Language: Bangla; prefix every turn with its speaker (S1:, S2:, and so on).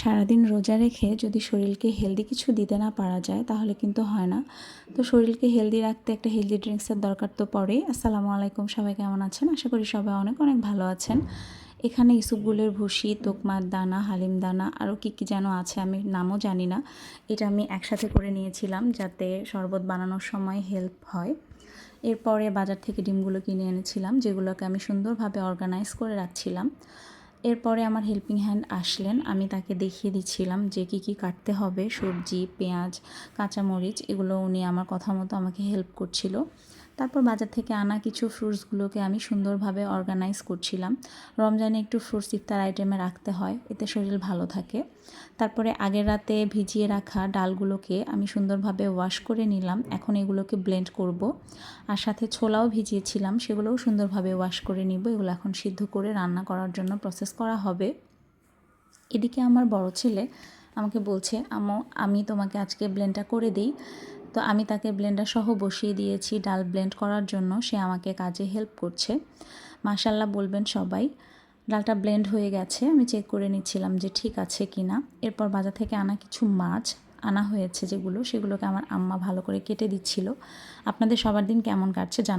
S1: সারাদিন রোজা রেখে যদি শরীরকে হেলদি কিছু দিতে না পারা যায় তাহলে কিন্তু হয় না। তো শরীরকে হেলদি রাখতে একটা হেলদি ড্রিঙ্কসের দরকার তো পড়েই। আসসালামু আলাইকুম, সবাই কেমন আছেন? আশা করি সবাই অনেক অনেক ভালো আছেন। এখানে ইসুপগুলের ভুসি, তোকমার দানা, হালিম দানা আরও কী কী যেন আছে, আমি নামও জানি না। এটা আমি একসাথে করে নিয়েছিলাম যাতে শরবত বানানোর সময় হেল্প হয়। এরপরে বাজার থেকে ডিমগুলো কিনে এনেছিলাম, যেগুলোকে আমি সুন্দরভাবে অর্গানাইজ করে রাখছিলাম। এরপরে আমার হেল্পিং হ্যান্ড আসলেন, আমি তাকে দেখিয়ে দিচ্ছিলাম যে কী কী কাটতে হবে, সবজি, পেঁয়াজ, কাঁচামরিচ, এগুলো উনি আমার কথা মতো আমাকে হেল্প করছিল। তারপর বাজার থেকে আনা কিছু ফ্রুটসগুলোকে আমি সুন্দরভাবে অর্গানাইজ করছিলাম। রমজানে একটু ফ্রুটস ইফতার আইটেমে রাখতে হয়, এতে শরীর ভালো থাকে। তারপরে আগের রাতে ভিজিয়ে রাখা ডালগুলোকে আমি সুন্দরভাবে ওয়াশ করে নিলাম। এখন এগুলোকে ব্লেন্ড করব। আর সাথে ছোলাও ভিজিয়েছিলাম, সেগুলোও সুন্দরভাবে ওয়াশ করে নিব। এগুলো এখন সিদ্ধ করে রান্না করার জন্য প্রসেস করা হবে। এদিকে আমার বড় ছেলে আমাকে বলছে, আম্মু আমি তোমাকে আজকে ব্লেন্ডটা করে দিই। তো আমি তাকে ব্লেন্ডার সহ বসিয়ে দিয়েছি ডাল ব্লেন্ড করার জন্য। সে আমাকে কাজে হেল্প করছে। মাশাআল্লাহ বলবেন সবাই। ডালটা ব্লেন্ড হয়ে গেছে, আমি চেক করে নিচ্ছিলাম যে ঠিক আছে কি না। এরপর বাজার থেকে আনা কিছু মাছ আনা হয়েছে, সেগুলোকে আমার আম্মা ভালো করে কেটে দিচ্ছিল। আপনাদের সবার দিন কেমন কাটছে জানা।